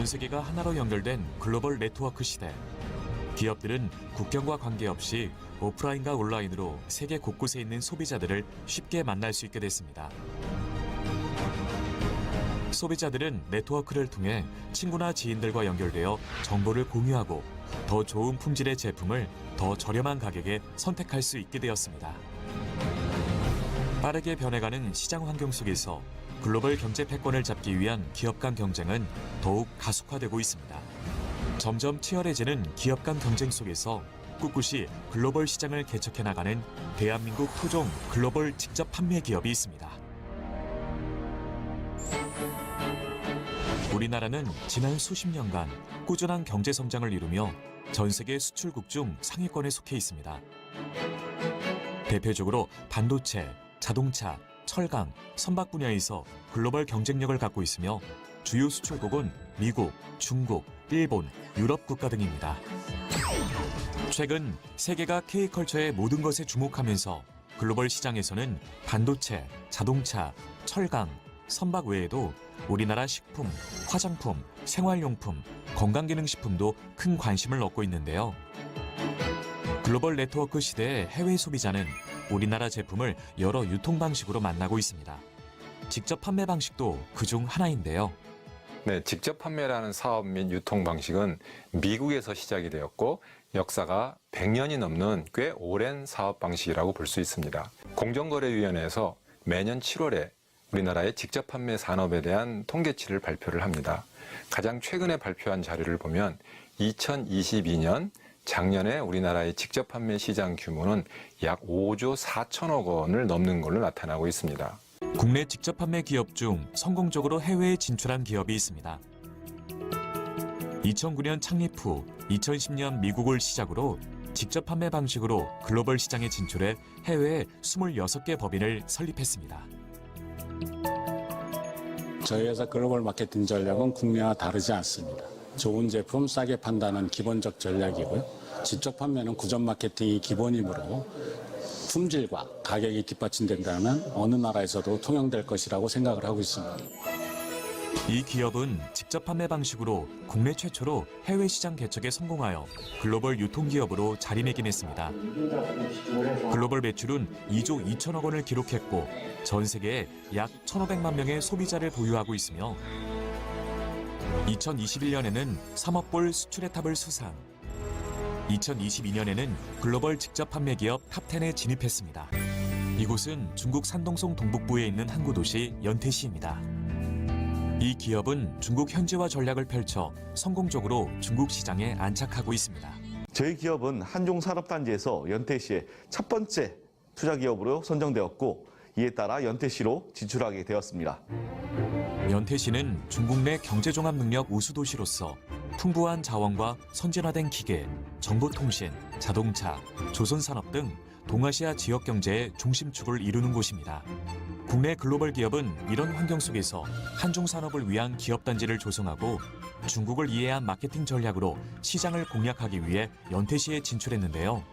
전 세계가 하나로 연결된 글로벌 네트워크 시대. 기업들은 국경과 관계없이 오프라인과 온라인으로 세계 곳곳에 있는 소비자들을 쉽게 만날 수 있게 됐습니다. 소비자들은 네트워크를 통해 친구나 지인들과 연결되어 정보를 공유하고 더 좋은 품질의 제품을 더 저렴한 가격에 선택할 수 있게 되었습니다. 빠르게 변해가는 시장 환경 속에서 글로벌 경제 패권을 잡기 위한 기업 간 경쟁은 더욱 가속화되고 있습니다. 점점 치열해지는 기업 간 경쟁 속에서 꿋꿋이 글로벌 시장을 개척해 나가는 대한민국 토종 글로벌 직접 판매 기업이 있습니다. 우리나라는 지난 수십 년간 꾸준한 경제 성장을 이루며 전 세계 수출국 중 상위권에 속해 있습니다. 대표적으로 반도체, 자동차, 철강, 선박 분야에서 글로벌 경쟁력을 갖고 있으며 주요 수출국은 미국, 중국, 일본, 유럽 국가 등입니다. 최근 세계가 K컬처의 모든 것에 주목하면서 글로벌 시장에서는 반도체, 자동차, 철강, 선박 외에도 우리나라 식품, 화장품, 생활용품, 건강기능식품도 큰 관심을 얻고 있는데요. 글로벌 네트워크 시대의 해외 소비자는 우리나라 제품을 여러 유통 방식으로 만나고 있습니다. 직접 판매 방식도 그중 하나인데요. 네, 직접 판매라는 사업 및 유통 방식은 미국에서 시작이 되었고 역사가 100년이 넘는 꽤 오랜 사업 방식이라고 볼 수 있습니다. 공정거래위원회에서 매년 7월에 우리나라의 직접 판매 산업에 대한 통계치를 발표를 합니다. 가장 최근에 발표한 자료를 보면 2022년 작년에 우리나라의 직접 판매 시장 규모는 약 5조 4천억 원을 넘는 걸로 나타나고 있습니다. 국내 직접 판매 기업 중 성공적으로 해외에 진출한 기업이 있습니다. 2009년 창립 후 2010년 미국을 시작으로 직접 판매 방식으로 글로벌 시장에 진출해 해외에 26개 법인을 설립했습니다. 저희 회사 글로벌 마케팅 전략은 국내와 다르지 않습니다. 좋은 제품 싸게 판다는 기본적 전략이고요. 직접 판매는 구전 마케팅이 기본이므로 품질과 가격이 뒷받침된다면 어느 나라에서도 통용될 것이라고 생각을 하고 있습니다. 이 기업은 직접 판매 방식으로 국내 최초로 해외 시장 개척에 성공하여 글로벌 유통기업으로 자리매김했습니다. 글로벌 매출은 2조 2천억 원을 기록했고 전 세계에 약 1,500만 명의 소비자를 보유하고 있으며 2021년에는 3억 불 수출의 탑을 수상, 2022년에는 글로벌 직접 판매 기업 탑10에 진입했습니다. 이곳은 중국 산동성 동북부에 있는 항구 도시 연태시입니다. 이 기업은 중국 현지화 전략을 펼쳐 성공적으로 중국 시장에 안착하고 있습니다. 저희 기업은 한종산업단지에서 연태시의 첫 번째 투자기업으로 선정되었고 이에 따라 연태시로 진출하게 되었습니다. 연태시는 중국 내 경제종합능력 우수도시로서 풍부한 자원과 선진화된 기계, 정보통신, 자동차, 조선산업 등 동아시아 지역 경제의 중심축을 이루는 곳입니다. 국내 글로벌 기업은 이런 환경 속에서 한중산업을 위한 기업단지를 조성하고 중국을 이해한 마케팅 전략으로 시장을 공략하기 위해 연태시에 진출했는데요.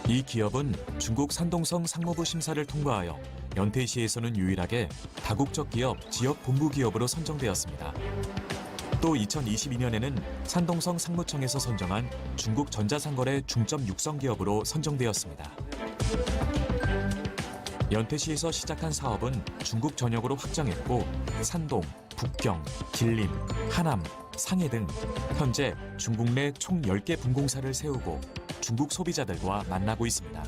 이 기업은 중국 산동성 상무부 심사를 통과하여 연태시에서는 유일하게 다국적 기업 지역 본부 기업으로 선정되었습니다. 또 2022년에는 산동성 상무청에서 선정한 중국 전자상거래 중점 육성 기업으로 선정되었습니다. 연태시에서 시작한 사업은 중국 전역으로 확장했고 산동, 북경, 길림, 하남, 상해 등 현재 중국 내 총 10개 분공사를 세우고 중국 소비자들과 만나고 있습니다.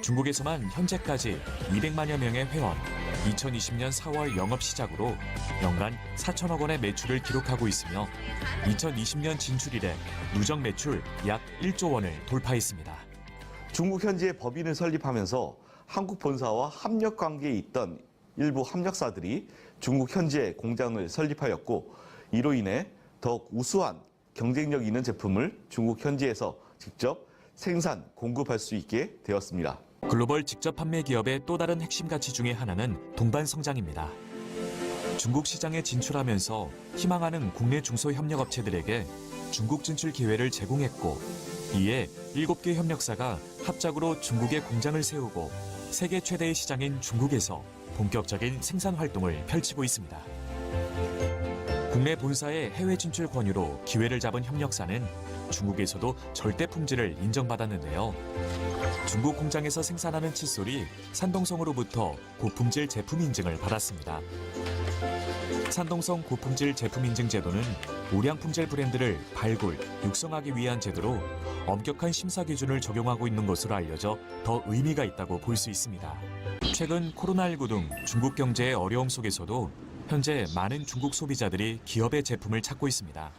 중국에서만 현재까지 200만여 명의 회원, 2020년 4월 영업 시작으로 연간 4천억 원의 매출을 기록하고 있으며 2020년 진출 이래 누적 매출 약 1조 원을 돌파했습니다. 중국 현지에 법인을 설립하면서 한국 본사와 협력 관계에 있던 일부 협력사들이 중국 현지에 공장을 설립하였고 이로 인해 더욱 우수한 경쟁력 있는 제품을 중국 현지에서 직접 생산, 공급할 수 있게 되었습니다. 글로벌 직접 판매 기업의 또 다른 핵심 가치 중에 하나는 동반 성장입니다. 중국 시장에 진출하면서 희망하는 국내 중소협력업체들에게 중국 진출 기회를 제공했고 이에 7개 협력사가 합작으로 중국에 공장을 세우고 세계 최대의 시장인 중국에서 본격적인 생산 활동을 펼치고 있습니다. 국내 본사의 해외 진출 권유로 기회를 잡은 협력사는 중국에서도 절대 품질을 인정받았는데요. 중국 공장에서 생산하는 칫솔이 산동성으로부터 고품질 제품 인증을 받았습니다. 산동성 고품질 제품 인증 제도는 우량 품질 브랜드를 발굴, 육성하기 위한 제도로 엄격한 심사 기준을 적용하고 있는 것으로 알려져 더 의미가 있다고 볼 수 있습니다. 최근 코로나19 등 중국 경제의 어려움 속에서도 현재 많은 중국 소비자들이 기업의 제품을 찾고 있습니다.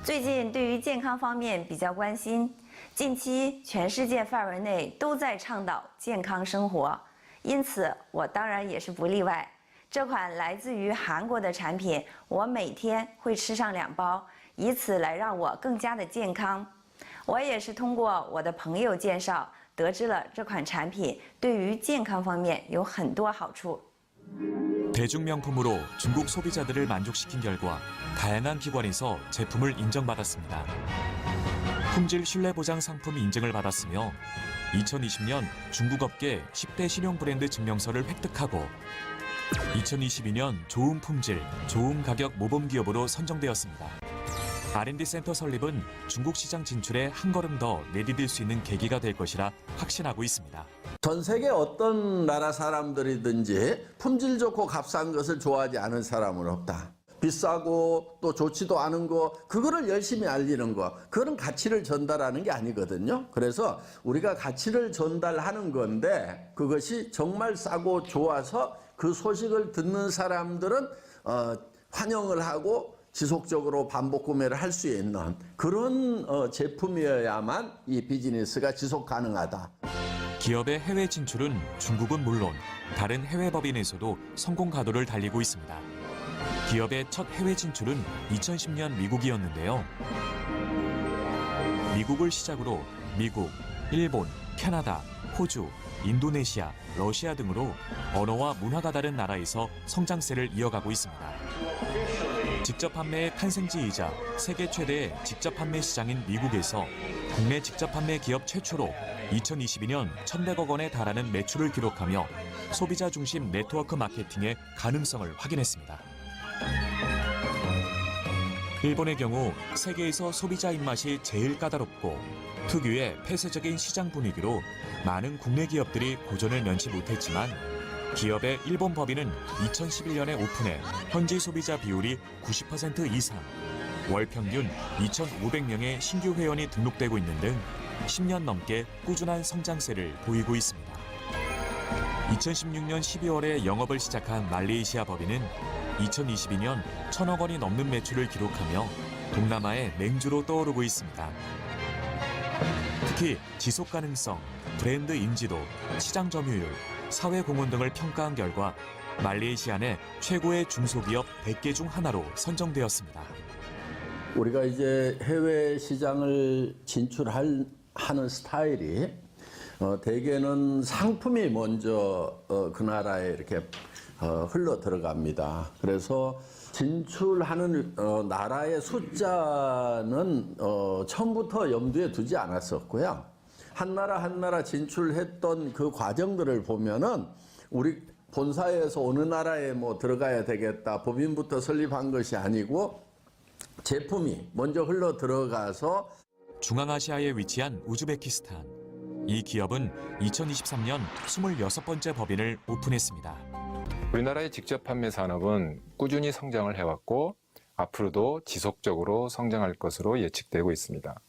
最近对于健康方面比较关心，近期全世界范围内都在倡导健康生活，因此我当然也是不例外。这款来自于韩国的产品，我每天会吃上2包，以此来让我更加的健康。我也是通过我的朋友介绍得知了这款产品对于健康方面有很多好处。 대중명품으로 중국 소비자들을 만족시킨 결과 다양한 기관에서 제품을 인정받았습니다. 품질 신뢰보장 상품 인증을 받았으며 2020년 중국 업계 10대 신용 브랜드 증명서를 획득하고 2022년 좋은 품질, 좋은 가격 모범 기업으로 선정되었습니다. R&D 센터 설립은 중국 시장 진출에 한 걸음 더 내디딜 수 있는 계기가 될 것이라 확신하고 있습니다. 전 세계 어떤 나라 사람들이든지 품질 좋고 값싼 것을 좋아하지 않은 사람은 없다. 비싸고 또 좋지도 않은 거 그거를 열심히 알리는 거 그런 가치를 전달하는 게 아니거든요. 그래서 우리가 가치를 전달하는 건데 그것이 정말 싸고 좋아서 그 소식을 듣는 사람들은 환영을 하고 지속적으로 반복 구매를 할 수 있는 그런 제품이어야만 이 비즈니스가 지속 가능하다. 기업의 해외 진출은 중국은 물론 다른 해외 법인에서도 성공 가도를 달리고 있습니다. 기업의 첫 해외 진출은 2010년 미국이었는데요. 미국을 시작으로 미국, 일본, 캐나다, 호주, 인도네시아, 러시아 등으로 언어와 문화가 다른 나라에서 성장세를 이어가고 있습니다. 직접 판매의 탄생지이자 세계 최대의 직접 판매 시장인 미국에서 국내 직접 판매 기업 최초로 2022년 1,100억 원에 달하는 매출을 기록하며 소비자 중심 네트워크 마케팅의 가능성을 확인했습니다. 일본의 경우 세계에서 소비자 입맛이 제일 까다롭고 특유의 폐쇄적인 시장 분위기로 많은 국내 기업들이 고전을 면치 못했지만 기업의 일본 법인은 2011년에 오픈해 현지 소비자 비율이 90% 이상, 월 평균 2,500명의 신규 회원이 등록되고 있는 등 10년 넘게 꾸준한 성장세를 보이고 있습니다. 2016년 12월에 영업을 시작한 말레이시아 법인은 2022년 1,000억 원이 넘는 매출을 기록하며 동남아의 맹주로 떠오르고 있습니다. 특히 지속 가능성, 브랜드 인지도, 시장 점유율, 사회 공헌 등을 평가한 결과 말레이시아 내 최고의 중소기업 100개 중 하나로 선정되었습니다. 우리가 이제 해외 시장을 진출하는 스타일이 대개는 상품이 먼저 그 나라에 이렇게 흘러 들어갑니다. 그래서 진출하는 나라의 숫자는 처음부터 염두에 두지 않았었고요. 한 나라 진출했던 그 과정들을 보면은 우리 본사에서 어느 나라에 뭐 들어가야 되겠다 법인부터 설립한 것이 아니고 제품이 먼저 흘러 들어가서 중앙아시아에 위치한 우즈베키스탄. 이 기업은 2023년 26번째 법인을 오픈했습니다. 우리나라의 직접 판매 산업은 꾸준히 성장을 해왔고 앞으로도 지속적으로 성장할 것으로 예측되고 있습니다.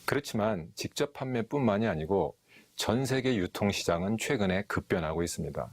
그렇지만 직접 판매뿐만이 아니고 전 세계 유통시장은 최근에 급변하고 있습니다.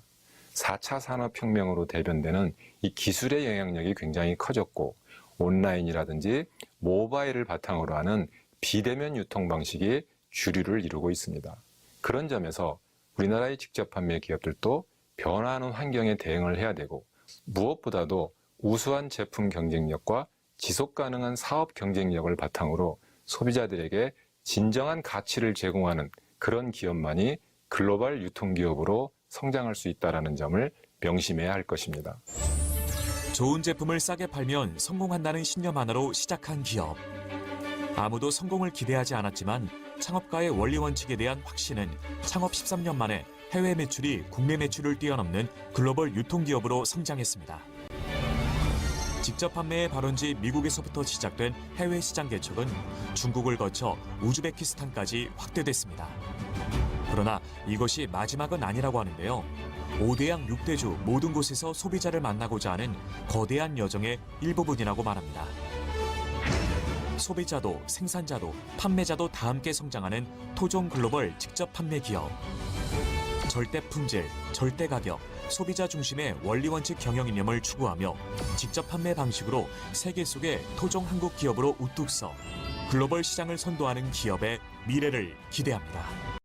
4차 산업혁명으로 대변되는 이 기술의 영향력이 굉장히 커졌고 온라인이라든지 모바일을 바탕으로 하는 비대면 유통 방식이 주류를 이루고 있습니다. 그런 점에서 우리나라의 직접 판매 기업들도 변화하는 환경에 대응을 해야 되고 무엇보다도 우수한 제품 경쟁력과 지속 가능한 사업 경쟁력을 바탕으로 소비자들에게 진정한 가치를 제공하는 그런 기업만이 글로벌 유통기업으로 성장할 수 있다는 점을 명심해야 할 것입니다. 좋은 제품을 싸게 팔면 성공한다는 신념 하나로 시작한 기업. 아무도 성공을 기대하지 않았지만 창업가의 원리 원칙에 대한 확신은 창업 13년 만에 해외 매출이 국내 매출을 뛰어넘는 글로벌 유통기업으로 성장했습니다. 직접 판매의 발원지 미국에서부터 시작된 해외 시장 개척은 중국을 거쳐 우즈베키스탄까지 확대됐습니다. 그러나 이것이 마지막은 아니라고 하는데요. 5대양 6대주 모든 곳에서 소비자를 만나고자 하는 거대한 여정의 일부분이라고 말합니다. 소비자도 생산자도 판매자도 다 함께 성장하는 토종 글로벌 직접 판매 기업. 절대 품질, 절대 가격, 소비자 중심의 원리 원칙 경영 이념을 추구하며 직접 판매 방식으로 세계 속의 토종 한국 기업으로 우뚝 서 글로벌 시장을 선도하는 기업의 미래를 기대합니다.